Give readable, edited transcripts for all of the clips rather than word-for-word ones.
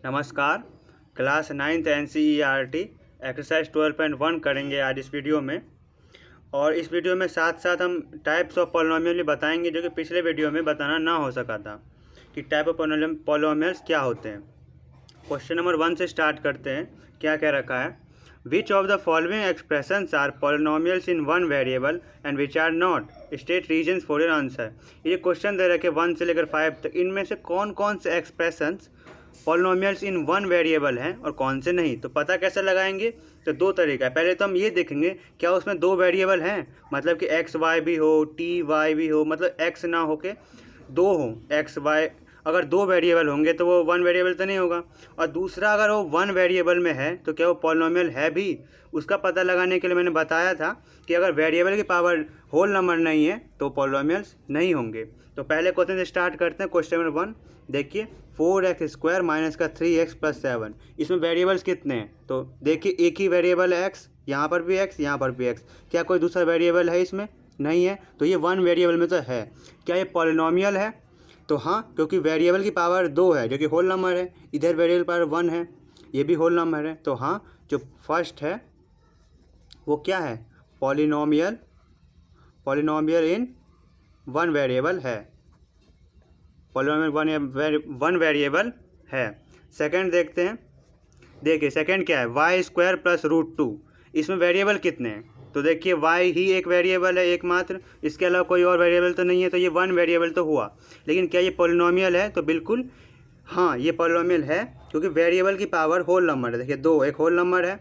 नमस्कार। Class 9th NCERT exercise 12.1 करेंगे आज इस वीडियो में। और इस वीडियो में साथ साथ हम टाइप्स ऑफ पॉलिनोमियल भी बताएंगे, जो कि पिछले वीडियो में बताना ना हो सका था कि टाइप ऑफ पॉलिनोमियल्स क्या होते हैं। क्वेश्चन नंबर 1 से स्टार्ट करते हैं। क्या कह रखा है? Which of the following expressions are polynomials in one variable and which are not, state reasons for your answer. ये क्वेश्चन दे रखे 1 से लेकर 5 तक। इनमें से कौन कौन से expressions polynomials in one variable हैं और कौन से नहीं। तो पता कैसे लगाएंगे? तो दो तरीका है। पहले तो हम ये देखेंगे क्या उसमें दो वेरिएबल हैं, मतलब कि एक्स वाई भी हो, टी वाई भी हो, मतलब एक्स ना हो के दो हो, एक्स वाई। अगर दो वेरिएबल होंगे तो वो वन वेरिएबल तो नहीं होगा। और दूसरा, अगर वो वन वेरिएबल में है तो क्या वो पॉलिनोमियल है भी। उसका पता लगाने के लिए मैंने बताया था कि अगर वेरिएबल की पावर होल नंबर नहीं है तो पॉलिनोमियल्स नहीं होंगे। तो पहले क्वेश्चन से स्टार्ट करते हैं। क्वेश्चन नंबर 1 देखिए, 4x² माइनस का 3x प्लस 7। इसमें वेरिएबल्स कितने हैं? तो देखिए, एक ही वेरिएबल है x, यहाँ पर भी x, यहाँ पर भी x। क्या कोई दूसरा वेरिएबल है इसमें? नहीं है। तो ये वन वेरिएबल में तो है। क्या ये पॉलिनोमियल है? तो हाँ, क्योंकि वेरिएबल की पावर 2 है जो कि होल नंबर है। इधर वेरिएबल पावर 1 है, ये भी होल नंबर है। तो हाँ, जो फर्स्ट है वो क्या है? पॉलिनोमियल। पॉलिनोमियल इन वन वेरिएबल है। पॉलिनोमियल वन वेरिएबल है। सेकंड देखते हैं। देखिए सेकंड क्या है? y² plus √2। इसमें वेरिएबल कितने हैं? तो देखिए y ही एक वेरिएबल है एकमात्र, इसके अलावा कोई और वेरिएबल तो नहीं है। तो ये वन वेरिएबल तो हुआ, लेकिन क्या ये पॉलिनोमियल है? तो बिल्कुल हाँ, ये पॉलिनोमियल है, क्योंकि वेरिएबल की पावर होल नंबर है। देखिए 2 एक होल नंबर है,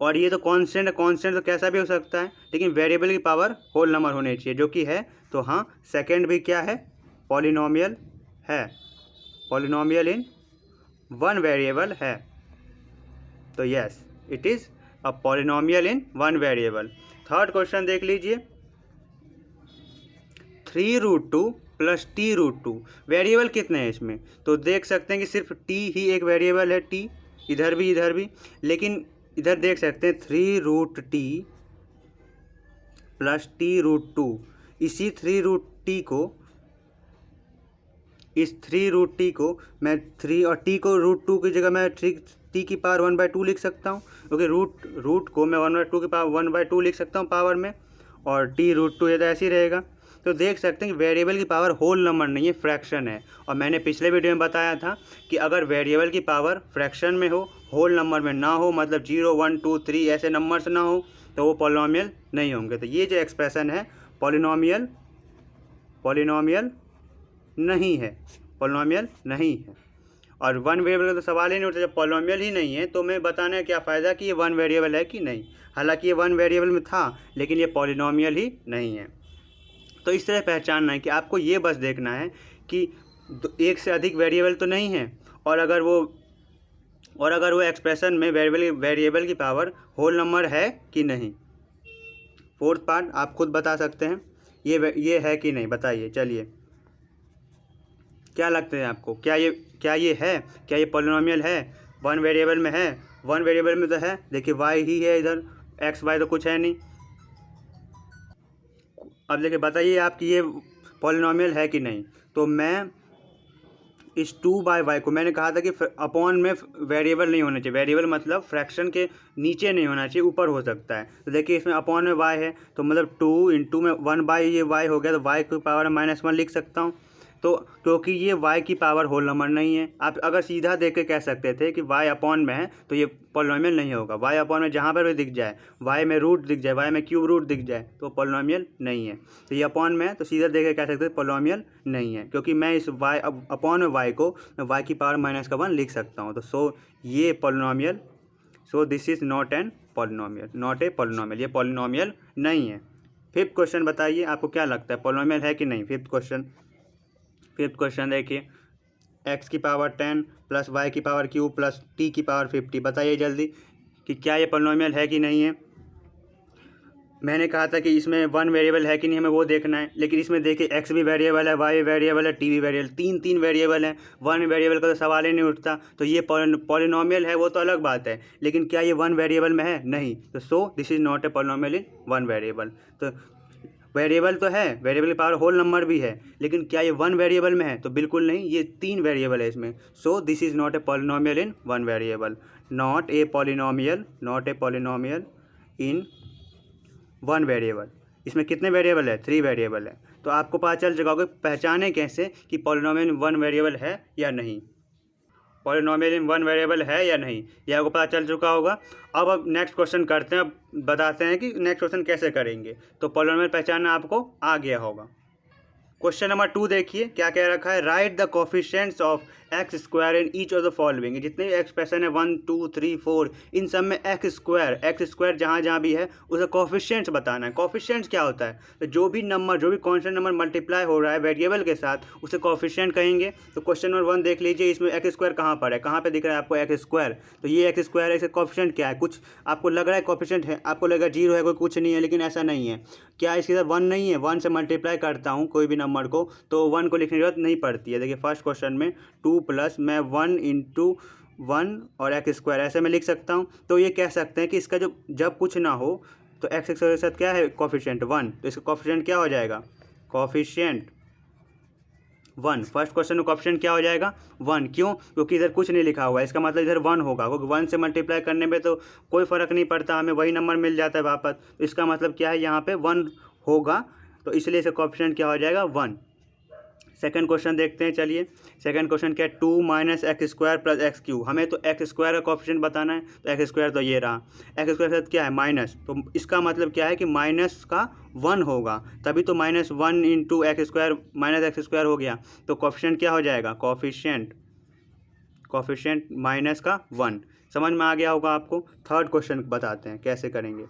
और ये तो कांस्टेंट है। कांस्टेंट तो कैसा भी हो सकता है, लेकिन वेरिएबल की पावर होल नंबर होनी चाहिए, जो कि है। तो हाँ, सेकंड भी क्या है? पॉलिनोमियल है। पॉलिनोमियल इन वन वेरिएबल है। तो yes, it is a polynomial in one variable. Third question देख लीजिए, 3√2 प्लस t√2। वेरिएबल कितने हैं इसमें? तो देख सकते हैं कि सिर्फ t ही एक वेरिएबल है, t इधर भी। लेकिन इधर देख सकते हैं 3√t प्लस t√2। इसी 3√t को, इस 3√t को मैं 3 और t को √2 की जगह मैं t की पावर 1/2 लिख सकता हूँ, क्योंकि रूट को मैं 1/2 की पावर 1/2 लिख सकता हूँ पावर में, और t√2 ये तो ऐसे ही रहेगा। तो देख सकते हैं कि वेरिएबल की पावर होल नंबर नहीं है, फ्रैक्शन है। और मैंने पिछले वीडियो में बताया था कि अगर वेरिएबल की पावर फ्रैक्शन में हो, होल नंबर में ना हो, मतलब 0, 1, 2, 3 ऐसे नंबर्स ना हो, तो वो पॉलिनोमियल नहीं होंगे। तो ये जो एक्सप्रेशन है, पॉलिनोमियल नहीं है, पॉलिनोमियल नहीं है। और वन वेरिएबल का तो सवाल ही नहीं उठता। जब पॉलिनोमियल ही नहीं है तो मैं बताने का क्या फ़ायदा कि ये वन वेरिएबल है कि नहीं। हालांकि ये वन वेरिएबल में था, लेकिन ये पॉलिनोमियल ही नहीं है। तो इस तरह पहचानना है कि आपको ये बस देखना है कि एक से अधिक वेरिएबल तो नहीं है, और अगर वो एक्सप्रेशन में वेरिएबल की पावर होल नंबर है कि नहीं। फोर्थ पार्ट आप खुद बता सकते हैं, ये है कि नहीं, बताइए। चलिए, क्या लगता है आपको? क्या ये है? क्या ये पॉलिनोमियल है? वन वेरिएबल में है? वन वेरिएबल में तो है। देखिए y ही है, इधर x y तो कुछ है नहीं। अब देखिए, बताइए आप कि ये पॉलिनोमियल है कि नहीं। तो मैं इस 2/y को, मैंने कहा था कि अपॉन में वेरिएबल नहीं होना चाहिए। वेरिएबल मतलब फ्रैक्शन के नीचे नहीं होना चाहिए, ऊपर हो सकता है। तो देखिए, इसमें अपॉन में y है, तो मतलब 2 × में 1/, ये y हो गया, तो y की पावर -1 लिख सकता हूँ। तो क्योंकि ये y की पावर होल नंबर नहीं है। आप अगर सीधा देख के कह सकते थे कि y अपॉन में है तो ये पॉलिनोमियल नहीं होगा। y अपॉन में जहाँ पर भी दिख जाए, y में रूट दिख जाए, y में क्यूब रूट दिख जाए, तो पॉलिनोमियल नहीं है। तो ये अपॉन में है, तो सीधा देख के कह सकते थे पॉलिनोमियल नहीं है, क्योंकि मैं इस y अपॉन में y को मैं y की पावर -1 लिख सकता हूँ। तो ये polynomial, this is not an polynomial, not a polynomial, ये पॉलिनोमियल नहीं है। फिफ्थ क्वेश्चन बताइए, आपको क्या लगता है पॉलिनोमियल है कि नहीं? फिफ्थ क्वेश्चन देखिए, x की पावर 10 प्लस y की पावर क्यूब प्लस t की पावर 50। बताइए जल्दी कि क्या ये पॉलिनोमियल है कि नहीं है। मैंने कहा था कि इसमें वन वेरिएबल है कि नहीं, हमें वो देखना है। लेकिन इसमें देखिए, x भी वेरिएबल है, y वेरिएबल है, t भी वेरिएबल, तीन वेरिएबल हैं। वन वेरिएबल का तो सवाल ही नहीं उठता। तो ये पॉलिनोमियल है वो तो अलग बात है, लेकिन क्या ये वन वेरिएबल में है? नहीं। तो this is not a polynomial in one variable. तो वेरिएबल तो है, वेरिएबल की पावर होल नंबर भी है, लेकिन क्या ये वन वेरिएबल में है? तो बिल्कुल नहीं, ये 3 वेरिएबल है इसमें। So this is not a polynomial in one variable, not a polynomial in one variable. इसमें कितने वेरिएबल है? 3 वेरिएबल है। तो आपको पता चल चुका होगा पहचाने कैसे कि पॉलिनोमियल इन वन वेरिएबल है या नहीं, पॉलिनोमियल इन वन वेरिएबल है या नहीं, ये आपको पता चल चुका होगा। अब नेक्स्ट क्वेश्चन करते हैं, अब बताते हैं कि नेक्स्ट क्वेश्चन कैसे करेंगे। तो पॉलिनोमियल पहचानना आपको आ गया होगा। क्वेश्चन नंबर 2 देखिए क्या कह रखा है, right the coefficients of x square in each of the following. जितने भी एक्सप्रेशन है 1 2 3 4, इन सब में एक्स स्क्वायर जहाँ जहाँ भी है उसका कोफिशिएंट्स बताना है। कोफिशिएंट्स क्या होता है? तो जो भी कांस्टेंट नंबर मल्टीप्लाई हो रहा है वेरिएबल के साथ उसे कोफिशिएंट कहेंगे। तो क्वेश्चन नंबर 1 देख लीजिए, इसमें एक्स स्क्वायर कहाँ पर है, कहाँ पे दिख रहा है आपको एक्स स्क्वायर? तो ये एक्स स्क्वायर है, इसका कोफिशिएंट क्या है? कुछ आपको लग रहा है कोफिशिएंट है, आपको लगा 0 है, कोई कुछ नहीं है, लेकिन ऐसा नहीं है। क्या इसके साथ 1 नहीं है? 1 से मल्टीप्लाई करता हूँ कोई भी नंबर को तो 1 को लिखने की जरूरत नहीं पड़ती है। देखिए फर्स्ट क्वेश्चन में 2 प्लस मैं 1 इंटू 1 और एक्स स्क्वायर ऐसे मैं लिख सकता हूँ। तो ये कह सकते हैं कि इसका जो जब कुछ ना हो तो एक्स स्क्वायर के साथ क्या है कोफिशिएंट 1, तो इसका कोफिशिएंट क्या हो जाएगा? कोफिशिएंट 1। फर्स्ट क्वेश्चन में कोफिशिएंट क्या हो जाएगा? 1। क्यों? क्योंकि इधर कुछ नहीं लिखा हुआ है, इसका मतलब इधर 1 होगा, क्योंकि 1 से मल्टीप्लाई करने में तो कोई फ़र्क नहीं पड़ता, हमें वही नंबर मिल जाता है वापस। तो इसका मतलब क्या है, यहाँ पे 1 होगा, तो इसलिए इसका कोफिशिएंट क्या हो जाएगा? 1। सेकंड क्वेश्चन देखते हैं, चलिए। सेकंड क्वेश्चन क्या है, 2 minus x square plus x cube. हमें तो एक्स स्क्वायर का कोफिशिएंट बताना है, तो एक्स स्क्वायर तो ये रहा, एक्स स्क्वायर के साथ क्या है? माइनस। तो इसका मतलब क्या है कि माइनस का 1 होगा, तभी तो -1 into x square minus x square हो गया। तो कोफिशिएंट क्या हो जाएगा? कोफिशिएंट माइनस का 1। समझ में आ गया होगा आपको। थर्ड क्वेश्चन बताते हैं कैसे करेंगे।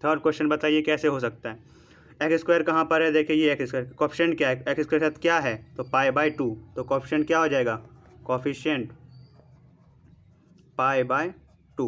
थर्ड क्वेश्चन बताइए कैसे हो सकता है। एक्स स्क्वायर कहाँ पर है? देखिए ये एक्स स्क्वायर, कोफिशिएंट क्या है? एक्स स्क्वायर के साथ क्या है? तो π/2, तो कोफिशिएंट क्या हो जाएगा? कोफिशिएंट π/2।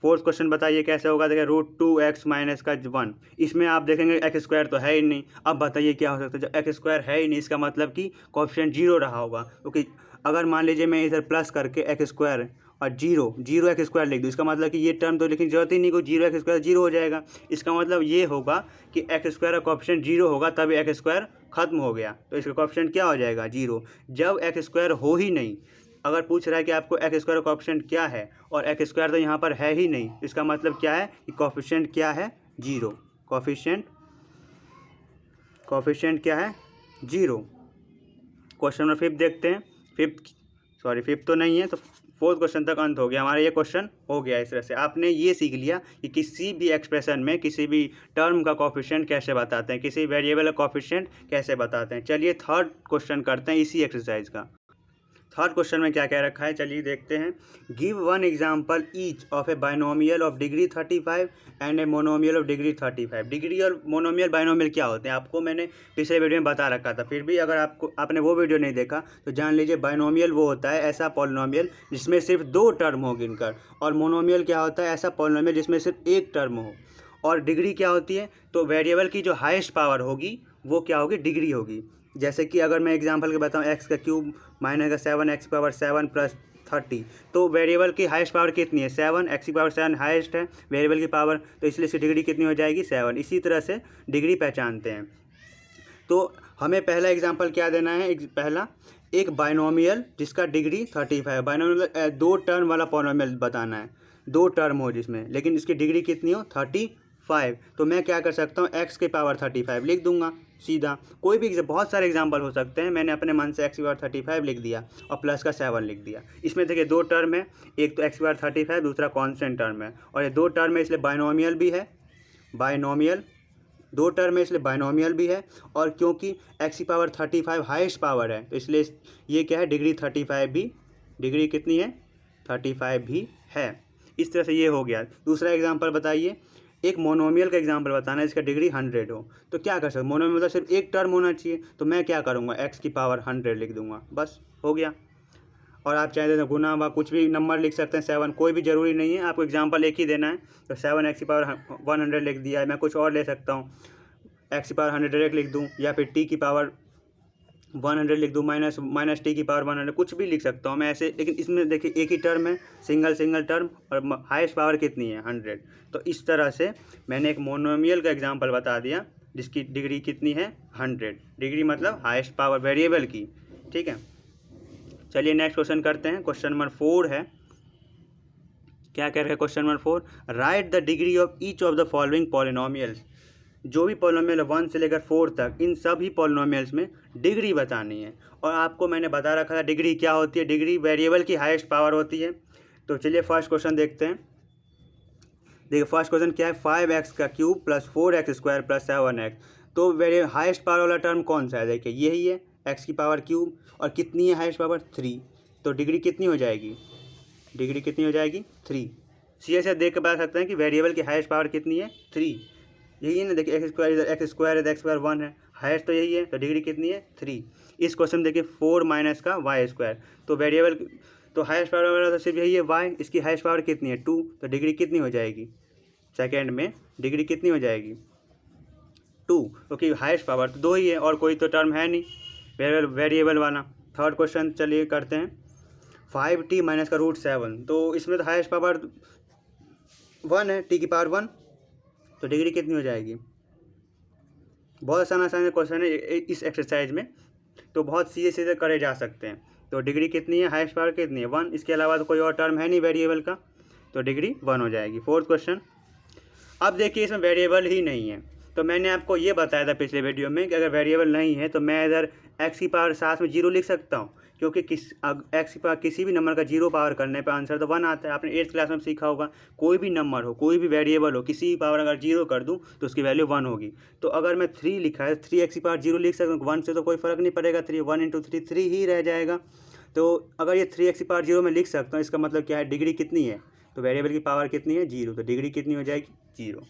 फोर्थ क्वेश्चन बताइए कैसे होगा। देखिए √2x माइनस का 1, इसमें आप देखेंगे एक्स स्क्वायर तो है ही नहीं। अब बताइए क्या हो सकता है? जब एक्स स्क्वायर है ही नहीं, इसका मतलब कि कोफिशिएंट 0 रहा होगा, क्योंकि अगर मान लीजिए मैं इधर प्लस करके एक्स स्क्वायर और 0 एक्स स्क्वायर लिख दूँ, इसका मतलब कि ये टर्म तो लिखने की जरूरत ही नहीं, कोई 0 एक्स स्क्वायर 0 हो जाएगा। इसका मतलब ये होगा कि एक्स स्क्वायर का कोफिशिएंट 0 होगा, तभी एक्स स्क्वायर खत्म हो गया, तो इसका कोफिशिएंट क्या हो जाएगा? 0। जब एक्स स्क्वायर हो ही नहीं, अगर पूछ रहा है कि आपको एक्स स्क्वायर का कोफिशिएंट क्या है और एक्स स्क्वायर तो यहाँ पर है ही नहीं, इसका मतलब क्या है कि कोफिशिएंट क्या है? 0। कोफिशिएंट क्या है? 0। क्वेश्चन नंबर 5 देखते हैं। फिफ्थ तो नहीं है, तो फोर्थ क्वेश्चन तक अंत हो गया हमारा। ये क्वेश्चन हो गया। इस तरह से आपने ये सीख लिया कि किसी भी एक्सप्रेशन में किसी भी टर्म का कोफिशिएंट कैसे बताते हैं, किसी वेरिएबल का कोफिशिएंट कैसे बताते हैं। चलिए थर्ड क्वेश्चन करते हैं इसी एक्सरसाइज का। थर्ड क्वेश्चन में क्या कह रखा है, चलिए देखते हैं। Give one example each of A binomial of degree 35 and a monomial of degree 35। Degree और मोनोमियल बाइनोमियल क्या होते हैं आपको मैंने पिछले वीडियो में बता रखा था, फिर भी अगर आपने वो वीडियो नहीं देखा तो जान लीजिए। बाइनोमियल वो होता है ऐसा पॉलिनोमियल जिसमें सिर्फ 2 टर्म हो गिनकर, और मोनोमियल क्या होता है? ऐसा पॉलिनोमियल जिसमें सिर्फ 1 टर्म हो। और डिग्री क्या होती है? तो वेरिएबल की जो हाईएस्ट पावर होगी वो क्या होगी? डिग्री होगी। जैसे कि अगर मैं एग्जांपल के बताऊं, एक्स का क्यूब माइनस का 7 एक्स पावर 7 प्लस 30, तो वेरिएबल की हाईएस्ट पावर कितनी है? 7। एक्स की पावर 7 हाईएस्ट है वेरिएबल की पावर, तो इसलिए इसकी डिग्री कितनी हो जाएगी? 7। इसी तरह से डिग्री पहचानते हैं। तो हमें पहला एग्जांपल क्या देना है? पहला एक बाइनोमियल जिसका डिग्री 35। बाइनोमियल 2 टर्म वाला पॉलिनोमियल बताना है, 2 टर्म हो जिसमें, लेकिन इसकी डिग्री कितनी हो? 35। तो मैं क्या कर सकता हूँ? एक्स की पावर 35 लिख दूंगा सीधा। कोई भी बहुत सारे एग्जांपल हो सकते हैं, मैंने अपने मन से एक्स की पावर 35 लिख दिया और प्लस का 7 लिख दिया। इसमें देखिए 2 टर्म है, एक तो एक्स की पावर 35, दूसरा कांस्टेंट टर्म है, और ये 2 टर्म है इसलिए बाइनोमियल भी है। 2 टर्म है इसलिए बाइनोमियल भी है, और क्योंकि एक्स की पावर 35 हाईएस्ट पावर है तो इसलिए ये क्या है? डिग्री 35 भी, डिग्री कितनी है? 35 भी है। इस तरह से ये हो गया। दूसरा एग्जांपल बताइए। एक मोनोमियल का एग्जांपल बताना है जिसका डिग्री 100 हो। तो क्या कर सकते? मोनोमियल मतलब सिर्फ 1 टर्म होना चाहिए, तो मैं क्या करूँगा? एक्स की पावर 100 लिख दूंगा, बस हो गया। और आप चाहे तो गुना व कुछ भी नंबर लिख सकते हैं, 7, कोई भी ज़रूरी नहीं है, आपको एग्जांपल एक ही देना है। तो 7 एक्स की पावर 100 लिख दिया है। मैं कुछ और ले सकता हूँ, एक्स की पावर 100 डायरेक्ट लिख दूँ, या फिर टी की पावर 100 लिख दूँ, माइनस टी की पावर 100, कुछ भी लिख सकता हूँ मैं ऐसे। लेकिन इसमें देखिए एक ही टर्म है, सिंगल टर्म, और हाईएस्ट पावर कितनी है? 100। तो इस तरह से मैंने एक मोनोमियल का एग्जांपल बता दिया जिसकी डिग्री कितनी है 100। डिग्री मतलब हाईएस्ट पावर वेरिएबल की, ठीक है। चलिए नेक्स्ट क्वेश्चन करते हैं। क्वेश्चन नंबर 4 है, क्या कह रहे हैं question number 4, right the degree of each of the following polynomials. जो भी पॉलिनोमियल 1 से लेकर 4 तक, इन सभी पॉलिनोमियल्स में डिग्री बतानी है। और आपको मैंने बता रखा था डिग्री क्या होती है, डिग्री वेरिएबल की हाईएस्ट पावर होती है। तो चलिए फर्स्ट क्वेश्चन देखते हैं। देखिए फर्स्ट क्वेश्चन क्या है, 5x का cube plus 4x square plus 7x। तो वेरी हाईएस्ट पावर वाला टर्म कौन सा है, देखिए यही है, x की पावर क्यूब, और कितनी है हाईएस्ट पावर 3। तो डिग्री कितनी हो जाएगी, डिग्री कितनी हो जाएगी 3। सीधे से देख के बता सकते हैं कि वेरिएबल की हाईएस्ट पावर कितनी है 3। यही है ना, देखिए एक्स स्क्वायर इधर एक्स स्क्वायर है, एक्स स्क्वायर 1 है, हाईएस्ट तो यही है, तो डिग्री कितनी है 3। इस क्वेश्चन में देखिए 4 माइनस का वाई स्क्वायर, तो वेरिएबल तो हाईएस्ट पावर वाला तो सिर्फ यही है वाई, इसकी हाईएस्ट पावर कितनी है 2, तो डिग्री कितनी हो जाएगी, सेकेंड में डिग्री कितनी हो जाएगी 2, क्योंकि हाईएस्ट पावर तो 2 ही है और कोई तो टर्म है नहीं वेरिएबल वाला। थर्ड क्वेश्चन चलिए करते हैं, 5t माइनस का रूट 7। तो इसमें तो हाईएस्ट पावर 1 है, t की पावर 1, तो डिग्री कितनी हो जाएगी। बहुत आसान क्वेश्चन है इस एक्सरसाइज में, तो बहुत सीधे सीधे करे जा सकते हैं। तो डिग्री कितनी है, हाईएस्ट पावर कितनी है 1, इसके अलावा तो कोई और टर्म है नहीं वेरिएबल का, तो डिग्री 1 हो जाएगी। फोर्थ क्वेश्चन, अब देखिए इसमें वेरिएबल ही नहीं है, तो मैंने आपको ये बताया था पिछले वीडियो में कि अगर वेरिएबल नहीं है तो मैं इधर x की पावर साथ में 0 लिख सकता हूँ, क्योंकि x की पावर किसी भी नंबर का 0 पावर करने पर आंसर तो 1 आता है। आपने 8th क्लास में सीखा होगा, कोई भी नंबर हो, कोई भी वेरिएबल हो, किसी भी पावर अगर 0 कर दूँ तो उसकी वैल्यू 1 होगी। तो अगर मैं 3 लिखा है, 3x की पावर 0 लिख सकता हूँ, 1 से तो कोई फ़र्क नहीं पड़ेगा, 1 इंटू 3 ही रह जाएगा। तो अगर ये 3x की पावर 0 में लिख सकता हूँ, इसका मतलब क्या है, डिग्री कितनी है, तो वेरिएबल की पावर कितनी है 0, तो डिग्री कितनी हो जाएगी 0,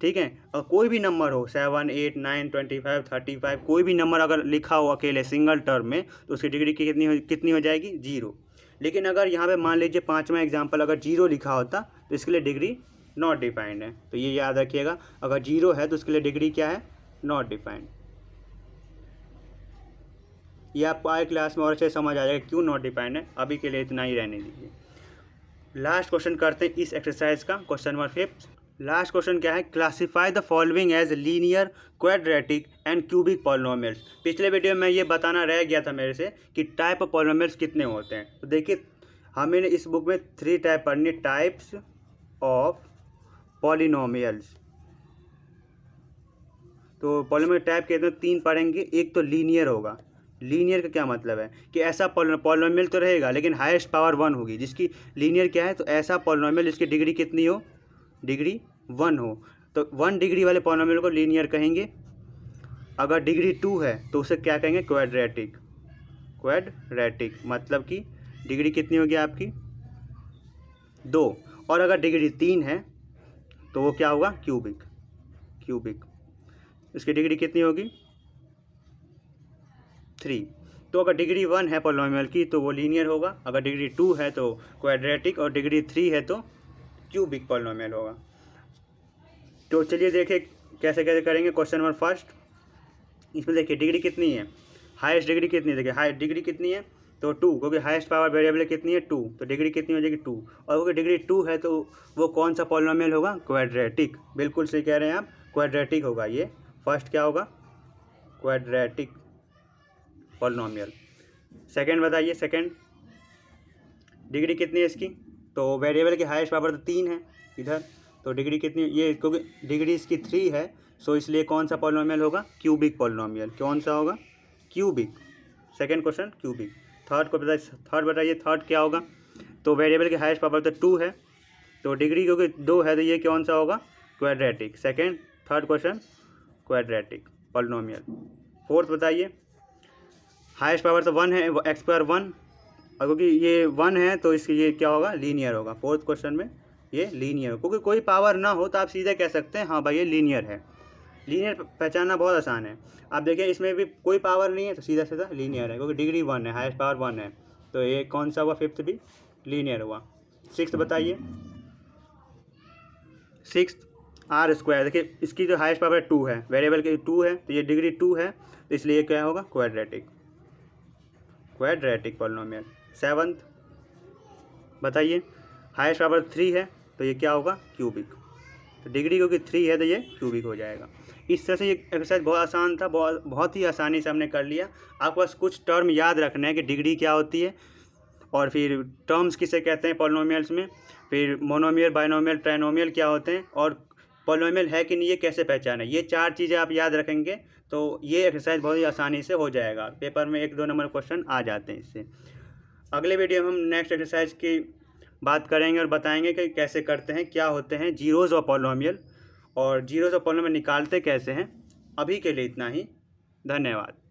ठीक है। और कोई भी नंबर हो 7, 8, 9, 25, 35, कोई भी नंबर अगर लिखा हो अकेले सिंगल टर्म में, तो उसकी डिग्री कितनी हो जाएगी 0। लेकिन अगर यहाँ पे मान लीजिए 5वां एग्जाम्पल अगर 0 लिखा होता तो इसके लिए डिग्री नॉट डिफाइंड है, तो ये याद रखिएगा, अगर 0 है तो उसके लिए डिग्री क्या है, नॉट डिफाइंड। ये आपको आए क्लास में और अच्छे समझ आ जाएगा क्यों नॉट डिफाइंड है। अभी के लिए इतना ही रहने दीजिए। लास्ट क्वेश्चन करते हैं इस एक्सरसाइज का, क्वेश्चन नंबर 5। लास्ट क्वेश्चन क्या है, classify the following as linear, quadratic and cubic polynomials. पिछले वीडियो में ये बताना रह गया था मेरे से कि टाइप ऑफ पॉलिनोमियल्स कितने होते हैं। तो देखिए हमें इस बुक में 3 टाइप पढ़नी, टाइप्स ऑफ पॉलिनोमियल्स। तो पॉलिनोमियल टाइप कहते हैं 3 पढ़ेंगे। एक तो लीनियर होगा, लीनियर का क्या मतलब है कि ऐसा पॉलिनोमियल तो रहेगा लेकिन हाईएस्ट पावर 1 होगी, जिसकी लीनियर क्या है, तो ऐसा पॉलिनोमियल जिसकी डिग्री कितनी हो, डिग्री 1 हो, तो 1 डिग्री वाले पॉलिनोमियल को लीनियर कहेंगे। अगर डिग्री 2 है तो उसे क्या कहेंगे, क्वाड्रेटिक। क्वाड्रेटिक मतलब कि डिग्री कितनी होगी आपकी 2, और अगर डिग्री 3 है तो वो क्या होगा, क्यूबिक। क्यूबिक इसकी डिग्री कितनी होगी 3। तो अगर डिग्री 1 है पॉलिनोमियल की तो वो लीनियर होगा, अगर डिग्री 2 है तो क्वाड्रेटिक, और डिग्री 3 है तो क्यूबिक पॉलिनोमियल होगा। तो चलिए देखें कैसे कैसे करेंगे। क्वेश्चन नंबर 1, इसमें देखिए डिग्री कितनी है, हाईएस्ट डिग्री कितनी है, देखिए हाईएस्ट डिग्री कितनी है तो 2, क्योंकि हाईएस्ट पावर वेरिएबल कितनी है 2, तो डिग्री कितनी हो जाएगी 2। और क्योंकि डिग्री 2 है तो वो कौन सा पॉलिनोमियल होगा, क्वाड्रेटिक। बिल्कुल सही कह रहे हैं आप, क्वाड्रेटिक होगा ये। फर्स्ट क्या होगा, क्वाड्रेटिक पॉलिनोमियल। सेकंड बताइए, सेकंड डिग्री कितनी है इसकी, तो वेरिएबल की हाईएस्ट पावर तो 3 है इधर, तो डिग्री कितनी, ये क्योंकि डिग्री इसकी 3 है, सो इसलिए कौन सा पॉलिनोमियल होगा, क्यूबिक पॉलिनोमियल। कौन सा होगा, cubic. Second question cubic. Third बताइए, थर्ड क्या होगा, तो वेरिएबल की हाईएस्ट पावर तो 2 है, तो डिग्री क्योंकि 2 है तो ये कौन सा होगा, quadratic. Second third question quadratic polynomial. Fourth बताइए, हाईएस्ट पावर तो 1 है, एक्स पावर 1, और क्योंकि ये 1 है तो इसकी ये क्या होगा, लीनियर होगा। फोर्थ क्वेश्चन में ये लीनियर हो, क्योंकि कोई पावर ना हो तो आप सीधे कह सकते हैं हाँ भाई ये लीनियर है। लीनियर पहचानना बहुत आसान है। आप देखिए इसमें भी कोई पावर नहीं है तो सीधा सीधा लीनियर है, क्योंकि डिग्री 1 है, हाईएस्ट पावर 1 है, तो ये कौन सा हुआ, फिफ्थ भी लीनियर हुआ। सिक्स्थ बताइए, सिक्स्थ आर स्क्वायर। देखिए इसकी जो हाईएस्ट पावर 2 है, वेरिएबल की 2 है, तो ये डिग्री 2 है, तो इसलिए क्या होगा, क्वाड्रेटिक। Quadratic polynomial. सेवंथ बताइए, हाईएस्ट पावर 3 है तो ये क्या होगा, क्यूबिक। तो डिग्री क्योंकि 3 है तो ये क्यूबिक हो जाएगा। इस तरह से ये एक्सरसाइज बहुत आसान था, बहुत ही आसानी से हमने कर लिया। आपको बस कुछ टर्म याद रखना है कि डिग्री क्या होती है, और फिर टर्म्स किसे कहते हैं पॉलिनोमियल्स में, फिर मोनोमियल, बाइनोमियल, ट्राइनोमियल क्या होते हैं, और पॉलिनोमियल है कि नहीं ये कैसे पहचाना है। ये 4 चीज़ें आप याद रखेंगे तो ये एक्सरसाइज बहुत ही आसानी से हो जाएगा। पेपर में 1-2 नंबर क्वेश्चन आ जाते हैं इससे। अगले वीडियो में हम नेक्स्ट एक्सरसाइज की बात करेंगे और बताएंगे कि कैसे करते हैं, क्या होते हैं जीरोज़ ऑफ पॉलिनोमियल, और जीरोज़ ऑफ पॉलिनोमियल निकालते कैसे हैं। अभी के लिए इतना ही, धन्यवाद।